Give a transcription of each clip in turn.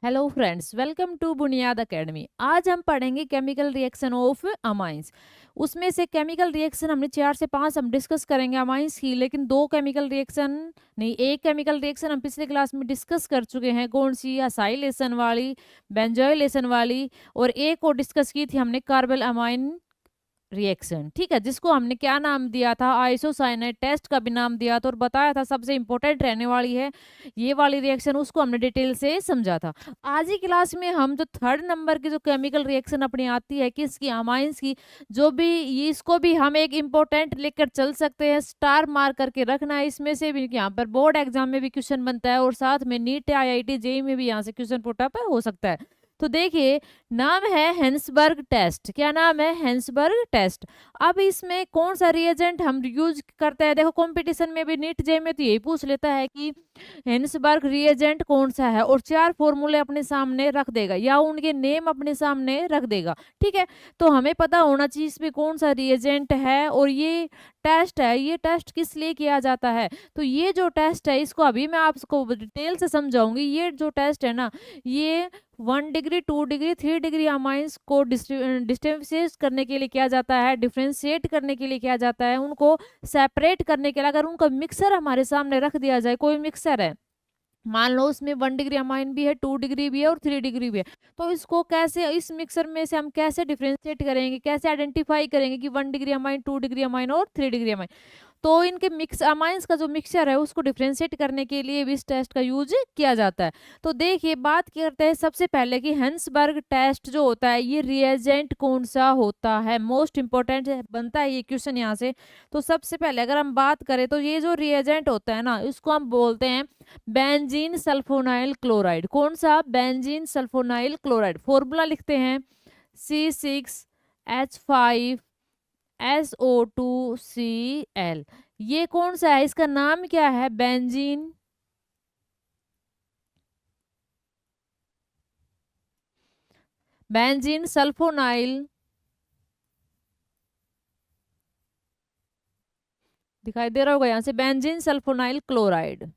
Hello friends, welcome to बुनियाद academy. आज हम पढ़ेंगे केमिकल रिएक्शन ऑफ अमाइंस। उसमें से केमिकल रिएक्शन हमने 4 से 5 हम डिस्कस करेंगे अमाइंस की, लेकिन दो केमिकल रिएक्शन नहीं, एक केमिकल रिएक्शन हम पिछले क्लास में डिस्कस कर चुके हैं। कौन सी? असाइलेशन वाली, बेंजोइलेशन वाली। और एक और डिस्कस की थी हमने, कार्बल अमाइन रिएक्शन। ठीक है, जिसको हमने क्या नाम दिया था? आइसोसाइनेट टेस्ट का भी नाम दिया था और बताया था सबसे इंपॉर्टेंट रहने वाली है ये वाली रिएक्शन। उसको हमने डिटेल से समझा था। आज ही क्लास में हम जो 3rd नंबर की जो केमिकल रिएक्शन अपनी आती है किसकी? अमाइंस की। जो भी इसको भी हम एक इंपॉर्टेंट लेकर चल सकते हैं, स्टार मार्क करके रखना है। इसमें से भी यहाँ पर बोर्ड एग्जाम में भी क्वेश्चन बनता है और साथ में नीट IIT जेईई में भी यहाँ से क्वेश्चन पुटअप हो सकता है। तो देखिए, नाम है हेंसबर्ग टेस्ट। क्या नाम है? Hinsberg test. अब इसमें कौन सा रिएजेंट हम यूज करते हैं? देखो, कंपटीशन में भी नीट जेईई में तो यही पूछ लेता है कि हेंसबर्ग रिएजेंट कौन सा है, और 4 फॉर्मूले अपने सामने रख देगा या उनके नेम अपने सामने रख देगा। ठीक है, तो हमें पता होना चाहिए इसमें कौन सा रिएजेंट है और ये टेस्ट है। ये टेस्ट किस लिए किया जाता है? तो ये जो टेस्ट है इसको अभी मैं आपको डिटेल से समझाऊंगी। ये जो टेस्ट है ना, ये 1 डिग्री, 2 डिग्री, 3 डिग्री अमाइंस को डिस्टिंग्विश करने के लिए किया जाता है, डिफ्रेंशिएट करने के लिए किया जाता है, उनको सेपरेट करने के लिए। अगर उनका मिक्सर हमारे सामने रख दिया जाए, कोई मिक्सर है, मान लो उसमें 1 डिग्री अमाइन भी है, 2 डिग्री भी है और 3 डिग्री भी है, तो इसको कैसे, इस मिक्सर में से हम कैसे डिफ्रेंशिएट करेंगे, कैसे आइडेंटिफाई करेंगे कि 1 डिग्री अमाइन, 2 डिग्री अमाइन और 3 डिग्री अमाइन? तो इनके मिक्स अमाइंस का जो मिक्सचर है उसको डिफरेंशिएट करने के लिए भी इस टेस्ट का यूज किया जाता है। तो देखिए, बात करते हैं सबसे पहले कि हेंसबर्ग टेस्ट जो होता है ये रिएजेंट कौन सा होता है। मोस्ट इंपॉर्टेंट बनता है ये क्वेश्चन यहाँ से। तो सबसे पहले अगर हम बात करें तो ये जो रिएजेंट होता है ना, इसको हम बोलते हैं बेंजीन सल्फोनाइल क्लोराइड। कौन सा? Benzene sulfonyl chloride. फॉर्मूला लिखते हैं C6H5 SO2Cl। ये कौन सा है? इसका नाम क्या है? बेंजीन बेंजीन सल्फोनाइल, दिखाई दे रहा होगा यहाँ से, benzene sulfonyl chloride.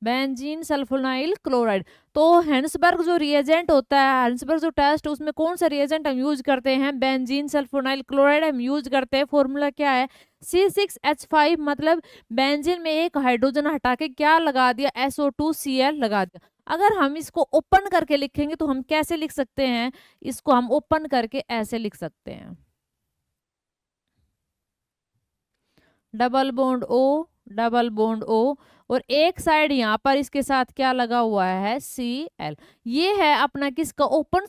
Benzene sulfonyl chloride. तो हेंसबर्ग जो रिएजेंट होता है, हेंसबर्ग जो टेस्ट, उसमें कौन सा रिएजेंट हम यूज करते हैं? बेंजीन सल्फोनाइल क्लोराइड हम यूज करते हैं। फॉर्मूला क्या है? C6H5, मतलब बेंजीन में एक हाइड्रोजन हटा के क्या लगा दिया? SO2Cl लगा दिया। अगर हम इसको ओपन करके लिखेंगे तो हम कैसे लिख सकते हैं? इसको हम ओपन करके ऐसे लिख सकते हैं, double bond O, double bond O, और एक साइड यहाँ पर इसके साथ क्या लगा हुआ है? Cl। ये है अपना किसका? ओपन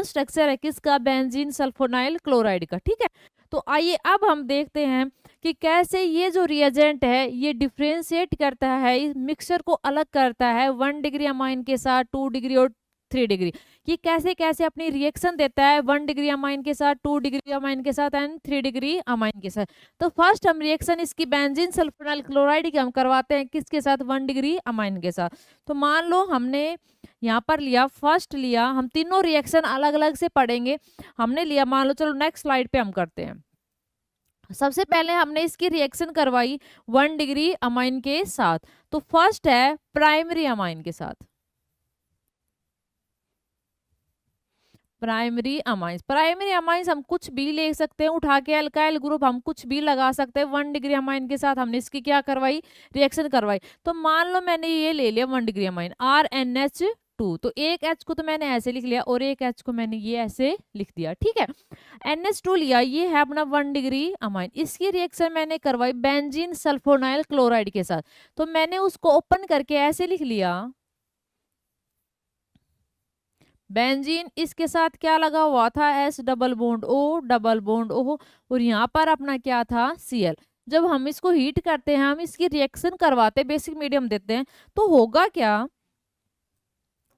स्ट्रक्चर है किसका? बेंजीन सल्फोनाइल क्लोराइड का। ठीक है, तो आइए अब हम देखते हैं कि कैसे ये जो रिएजेंट है ये डिफ्रेंशिएट करता है, इस मिक्सचर को अलग करता है 1 डिग्री अमाइन के साथ, 2 डिग्री और 3 डिग्री। ये कैसे कैसे अपनी रिएक्शन देता है 1 डिग्री अमाइन के साथ, 2 डिग्री अमाइन के साथ एंड 3 डिग्री अमाइन के साथ। तो फर्स्ट हम रिएक्शन इसकी बेंजीन सल्फोनाइल क्लोराइड की हम करवाते हैं किसके साथ? 1 डिग्री अमाइन के साथ। तो मान लो हमने यहाँ पर लिया, फर्स्ट लिया, हम तीनों रिएक्शन अलग अलग से पढ़ेंगे। हमने लिया, मान लो, चलो नेक्स्ट स्लाइड पे हम करते हैं। सबसे पहले हमने इसकी रिएक्शन करवाई 1 डिग्री अमाइन के साथ। तो फर्स्ट है प्राइमरी अमाइन के साथ, प्राइमरी अमाइंस। प्राइमरी अमाइंस हम कुछ भी ले सकते हैं उठा के, अल्काइल ग्रुप हम कुछ भी लगा सकते हैं। 1 डिग्री अमाइन के साथ हमने इसकी क्या करवाई? रिएक्शन करवाई। तो मान लो मैंने ये ले लिया 1 डिग्री अमाइन, RNH2। तो एक H को तो मैंने ऐसे लिख लिया और एक H को मैंने ये ऐसे लिख दिया। ठीक है, NH2 लिया, ये है अपना 1 डिग्री अमाइन। इसकी रिएक्शन मैंने करवाई बेंजीन सल्फोनाइल क्लोराइड के साथ। तो मैंने उसको ओपन करके ऐसे लिख लिया बेंजीन, इसके साथ क्या लगा हुआ था? S double bond O, double bond O, और यहाँ पर अपना क्या था? Cl। जब हम इसको हीट करते हैं, हम इसकी रिएक्शन करवाते, बेसिक मीडियम देते हैं, तो होगा क्या?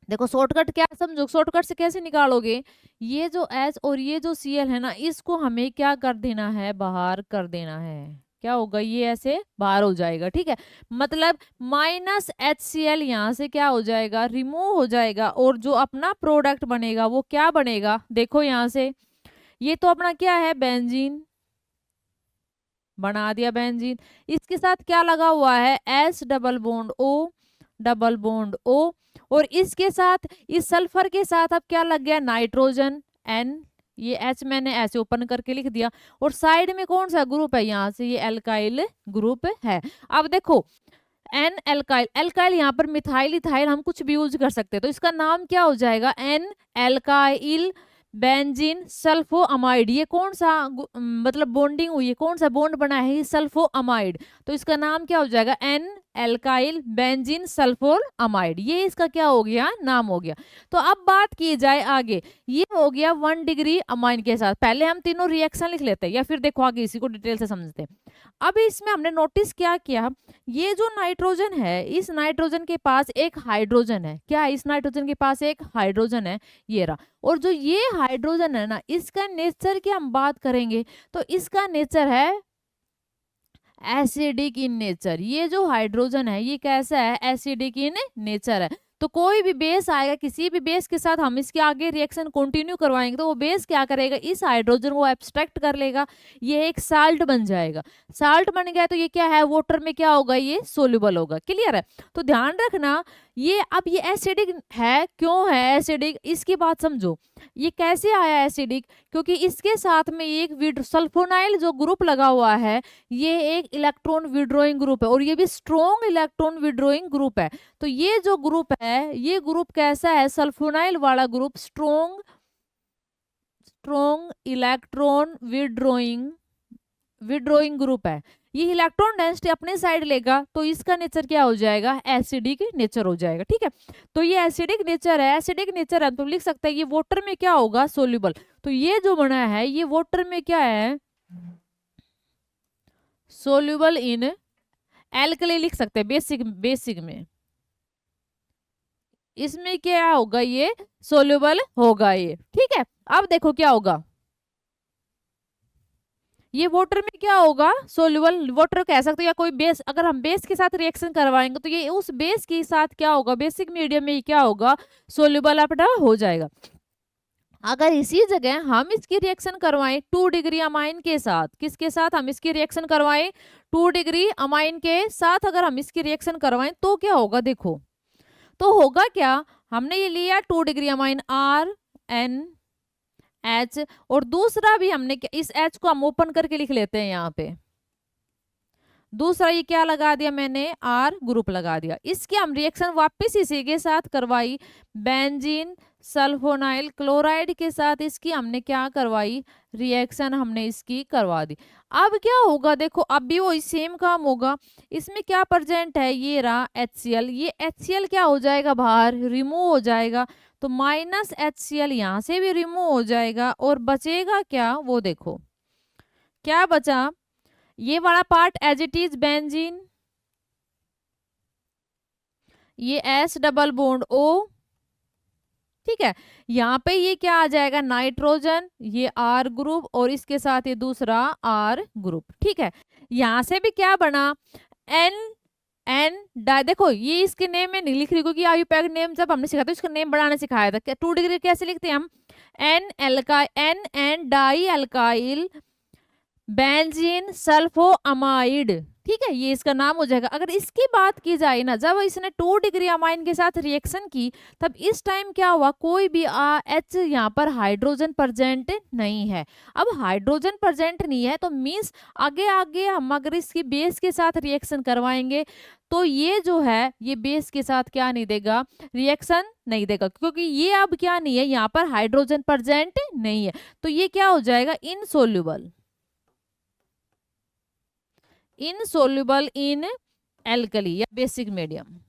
देखो, शॉर्टकट क्या समझो, शॉर्टकट से कैसे निकालोगे? ये जो H और ये जो Cl है ना, इसको हमें क्या कर देना है? बाहर कर देना है। क्या होगा? ये ऐसे बाहर हो जाएगा। ठीक है, मतलब -HCl यहाँ से क्या हो जाएगा? रिमूव हो जाएगा, और जो अपना प्रोडक्ट बनेगा वो क्या बनेगा? देखो यहाँ से, ये तो अपना क्या है? बेंजीन, बना दिया बेंजीन। इसके साथ क्या लगा हुआ है? S double bond O, double bond O, और इसके साथ इस सल्फर के साथ अब क्या लग गया, नाइट्रोजन N, ये H मैंने ऐसे ओपन करके लिख दिया, और साइड में कौन सा ग्रुप है, यहाँ से ये एल्काइल ग्रुप है। अब देखो एन एल्काइल, एल्काइल यहाँ पर मिथाइल इथाइल हम कुछ भी यूज कर सकते हैं, तो इसका नाम क्या हो जाएगा, एन एल्काइल बेंजीन सल्फोअमाइड। ये कौन सा मतलब बॉन्डिंग हुई है, कौन सा बॉन्ड बना है, सल्फोअमाइड, तो इसका नाम क्या हो जाएगा, एन एल्काइल बेंजीन सल्फोअमाइड। ये इसका क्या हो गया, नाम हो गया। तो अब बात की जाए आगे, ये हो गया 1 डिग्री अमाइन के साथ। पहले हम तीनों रिएक्शन लिख लेते हैं, या फिर देखो आगे इसी को डिटेल से समझते हैं। अब इसमें हमने नोटिस क्या किया, ये जो नाइट्रोजन है, इस नाइट्रोजन के पास एक हाइड्रोजन है, क्या है, इस नाइट्रोजन के पास एक हाइड्रोजन है, ये रहा। और जो ये हाइड्रोजन है ना, इसका नेचर की हम बात करेंगे तो इसका नेचर है एसिडिक इन नेचर। ये जो हाइड्रोजन है ये कैसा है, एसिडिक इन नेचर है। तो कोई भी बेस आएगा, किसी भी बेस के साथ हम इसके आगे रिएक्शन कंटिन्यू करवाएंगे तो वो बेस क्या करेगा, इस हाइड्रोजन को एब्स्ट्रैक्ट कर लेगा, ये एक साल्ट बन जाएगा। साल्ट बन गया तो ये क्या है, वाटर में क्या होगा, ये सोल्यूबल होगा। क्लियर है। तो ध्यान रखना, ये अब ये एसिडिक है, क्यों है एसिडिक, इसकी बात समझो। ये कैसे आया एसिडिक, क्योंकि इसके साथ में एक सल्फोनाइल जो ग्रुप लगा हुआ है, ये एक इलेक्ट्रॉन विड्रॉइंग ग्रुप है, और ये भी स्ट्रॉन्ग इलेक्ट्रॉन विड्रॉइंग ग्रुप है। तो ये जो ग्रुप है, ये ग्रुप कैसा है, सल्फोनाइल वाला group, strong electron withdrawing group है। ये इलेक्ट्रॉन डेंसिटी अपने साइड लेगा तो इसका नेचर क्या हो जाएगा, एसिडिक नेचर हो जाएगा। ठीक है। तो ये एसिडिक नेचर है, एसिडिक नेचर है तो लिख सकते हैं ये वाटर में क्या होगा, सोल्यूबल। तो ये जो बना है ये वाटर में क्या है, सोल्यूबल इन एल्कली लिख सकते हैं, बेसिक में इसमें क्या होगा, ये सोल्यूबल होगा ये। ठीक है। अब देखो क्या होगा, ये वाटर में क्या होगा, सोल्यूबल वाटर कह सकते हैं, या कोई बेस, अगर हम बेस के साथ रिएक्शन करवाएंगे तो ये उस बेस के साथ क्या होगा, बेसिक मीडियम में क्या होगा, सोल्यूबल अपना हो जाएगा। अगर इसी जगह हम इसकी रिएक्शन करवाएं 2 डिग्री अमाइन के साथ, किसके साथ हम इसकी रिएक्शन करवाएं, 2 डिग्री अमाइन के साथ अगर हम इसकी रिएक्शन करवाएं तो क्या होगा, देखो तो होगा क्या, हमने ये लिया 2 degree amine R N H, और दूसरा भी हमने इस एच को हम ओपन करके लिख लेते हैं, यहाँ पे दूसरा ये क्या लगा दिया मैंने, आर ग्रुप लगा दिया। इसकी हम रिएक्शन वापस इसी के साथ करवाई, बेंजीन सल्फोनाइल क्लोराइड के साथ इसकी हमने क्या करवाई, रिएक्शन हमने इसकी करवा दी। अब क्या होगा, देखो अब भी वो सेम काम होगा। इसमें क्या प्रेजेंट है, ये रहा HCl, ये HCl क्या हो जाएगा, बाहर रिमूव हो जाएगा, तो माइनस HCl यहाँ से भी रिमूव हो जाएगा, और बचेगा क्या, वो देखो क्या बचा, ये वाला part as it is benzene, ये S डबल बॉन्ड O, ठीक है। यहाँ पे ये क्या आ जाएगा, नाइट्रोजन, ये R ग्रुप, और इसके साथ ये दूसरा R ग्रुप। ठीक है। यहाँ से भी क्या बना, एन डाई, देखो ये इसके नेम में नहीं लिख रही क्योंकि आयुपैक नेम जब हमने सीखा था इसका नेम बढ़ाना सिखाया था। 2 डिग्री कैसे लिखते हैं हम, एन डाई एल्काइल बेंजीन सल्फोअमाइड। ठीक है, ये इसका नाम हो जाएगा। अगर इसकी बात की जाए ना, जब इसने 2 डिग्री अमाइन के साथ रिएक्शन की तब इस टाइम क्या हुआ, कोई भी H यहाँ पर हाइड्रोजन प्रेजेंट नहीं है। अब हाइड्रोजन प्रेजेंट नहीं है तो मीन्स आगे आगे हम अगर इसकी बेस के साथ रिएक्शन करवाएंगे तो ये जो है ये बेस के साथ क्या नहीं देगा, रिएक्शन नहीं देगा, क्योंकि ये अब क्या नहीं है, यहाँ पर हाइड्रोजन प्रेजेंट नहीं है। तो ये क्या हो जाएगा, इनसोल्यूबल इन एल्कली या बेसिक मीडियम।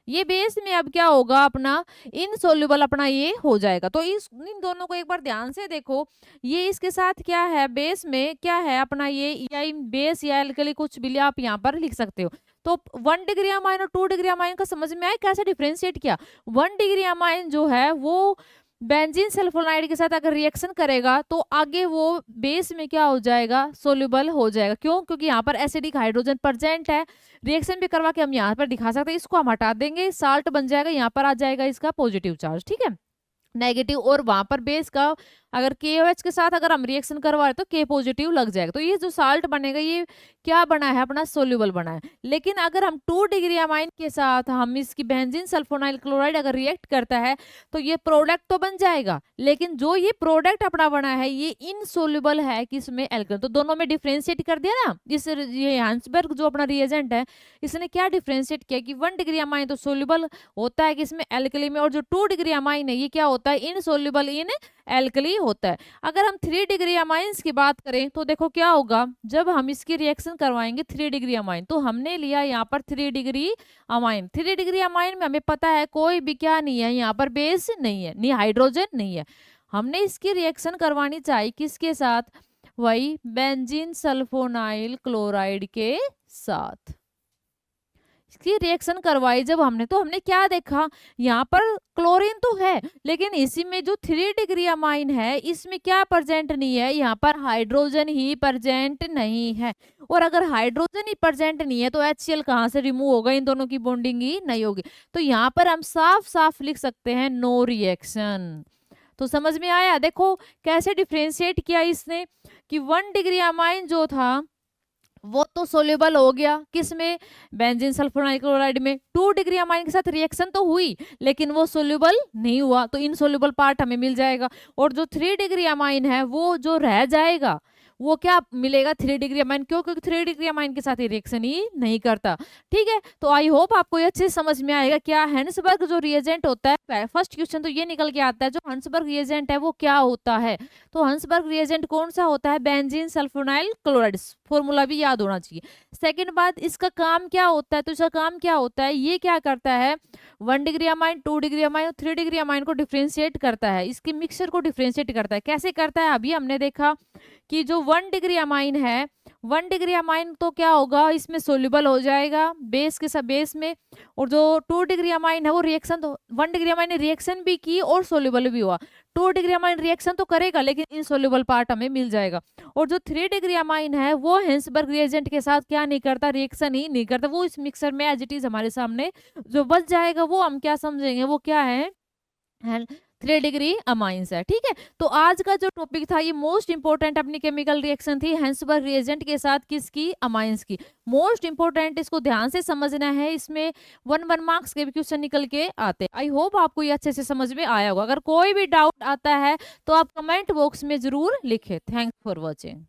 ये बेस में अब क्या होगा, अपना इनसोल्यूबल अपना ये हो जाएगा। तो इन दोनों को एक बार ध्यान से देखो, ये इसके साथ क्या है, बेस में क्या है अपना ये, या बेस या एल्कली कुछ भी आप यहाँ पर लिख सकते हो। तो 1 डिग्री अमाइन और 2 डिग्री अमाइन का समझ में आया कैसे डिफ्रेंशिएट किया। 1 डिग्री अमाइन जो है वो बेंजीन सल्फोनाइड के साथ अगर रिएक्शन करेगा तो आगे वो बेस में क्या हो जाएगा, सोल्यूबल हो जाएगा। क्यों, क्योंकि यहाँ पर एसिडिक हाइड्रोजन प्रेजेंट है। रिएक्शन भी करवा के हम यहाँ पर दिखा सकते हैं, इसको हम हटा देंगे, साल्ट बन जाएगा, यहाँ पर आ जाएगा इसका पॉजिटिव चार्ज। ठीक है, नेगेटिव, और वहां पर बेस का अगर KOH के साथ अगर हम रिएक्शन करवा रहे तो K पॉजिटिव लग जाएगा। तो ये जो साल्ट बनेगा ये क्या बना है, अपना सोल्यूबल बना है। लेकिन अगर हम 2 डिग्री अमाइन के साथ हम इसकी बेंजीन सल्फोनाइल क्लोराइड अगर रिएक्ट करता है तो ये प्रोडक्ट तो बन जाएगा, लेकिन जो ये प्रोडक्ट अपना बना है ये इनसोल्यूबल है किसमें, एल्कली। तो दोनों में डिफरेंशिएट कर दिया ना। इस ये हांसबर्ग जो अपना रिएजेंट है इसने क्या डिफरेंशिएट किया कि 1 डिग्री अमाइन तो सोल्यूबल होता है किसमें, एल्कली में, और जो 2 डिग्री अमाइन है ये क्या होता है, इनसोल्यूबल इन एल्कली होता है। अगर हम 3 डिग्री अमाइंस की बात करें तो देखो क्या होगा, जब हम इसकी रिएक्शन करवाएंगे 3 डिग्री अमाइन, तो हमने लिया यहाँ पर 3 डिग्री अमाइन। 3 डिग्री अमाइन में हमें पता है कोई भी क्या नहीं है, यहाँ पर बेस नहीं है, नहीं हाइड्रोजन नहीं है। हमने इसकी रिएक्शन करवानी चाहिए किसके साथ, वही बेंजीन सल्फोनाइल क्लोराइड के साथ। इसकी रिएक्शन करवाई जब हमने, तो हमने क्या देखा, यहाँ पर क्लोरीन तो है लेकिन इसी में जो 3 डिग्री अमाइन है इसमें क्या प्रेजेंट नहीं है, यहाँ पर हाइड्रोजन ही प्रेजेंट नहीं है। और अगर हाइड्रोजन ही प्रेजेंट नहीं है तो HCl कहाँ से रिमूव होगा, इन दोनों की बॉन्डिंग ही नहीं होगी। तो यहाँ पर हम साफ साफ लिख सकते हैं नो रिएक्शन। तो समझ में आया, देखो कैसे डिफ्रेंशिएट किया इसने कि 1 डिग्री अमाइन जो था वो तो सोल्यूबल हो गया किसमें, बेंजीन सल्फोनाइल क्लोराइड में। 2 डिग्री अमाइन के साथ रिएक्शन तो हुई लेकिन वो सोल्यूबल नहीं हुआ, तो इनसोल्यूबल पार्ट हमें मिल जाएगा। और जो 3 डिग्री अमाइन है वो जो रह जाएगा वो क्या मिलेगा, 3 डिग्री अमाइन, क्योंकि 3 डिग्री अमाइन के साथ रिएक्शन ही नहीं करता। ठीक है, तो आई होप आपको ये अच्छे से समझ में आएगा क्या हेंसबर्ग जो रिएजेंट होता है। फर्स्ट क्वेश्चन तो ये निकल के आता है जो हेंसबर्ग रिएजेंट है वो क्या होता है। तो हेंसबर्ग रिएजेंट कौन सा होता है, बेंजीन सल्फोनाइल क्लोराइड, फॉर्मूला भी याद होना चाहिए। सेकंड बात, इसका काम क्या होता है, तो इसका काम क्या होता है, ये क्या करता है, 1 डिग्री अमाइन, 2 डिग्री अमाइन और 3 डिग्री अमाइन को डिफ्रेंशिएट करता है, इसके मिक्सचर को डिफ्रेंशिएट करता है। कैसे करता है, अभी हमने देखा कि जो 1 डिग्री अमाइन है, 1 डिग्री अमाइन तो क्या होगा, इसमें सोल्यूबल हो जाएगा बेस के साथ, बेस में। और जो 2 डिग्री अमाइन है वो रिएक्शन, तो 1 डिग्री अमाइन ने रिएक्शन भी की और सोल्यूबल भी हुआ। 2 डिग्री अमाइन रिएक्शन तो करेगा लेकिन इनसोल्यूबल पार्ट हमें मिल जाएगा। और जो 3 डिग्री अमाइन है वो हेंसबर्ग रिएजेंट के साथ क्या नहीं करता, रिएक्शन ही नहीं करता, वो इस मिक्सर में एज इट इज हमारे सामने जो बच जाएगा वो हम क्या समझेंगे, वो क्या है 3 डिग्री अमाइंस है। ठीक है, तो आज का जो टॉपिक था ये मोस्ट इंपोर्टेंट अपनी केमिकल रिएक्शन थी हेंसबर्ग रिएजेंट के साथ किसकी, अमाइंस की। मोस्ट इंपोर्टेंट, इसको ध्यान से समझना है, इसमें 1 मार्क्स के भी क्वेश्चन निकल के आते हैं। आई होप आपको ये अच्छे से समझ में आया होगा। अगर कोई भी डाउट आता है तो आप कमेंट बॉक्स में जरूर लिखें। Thanks for watching.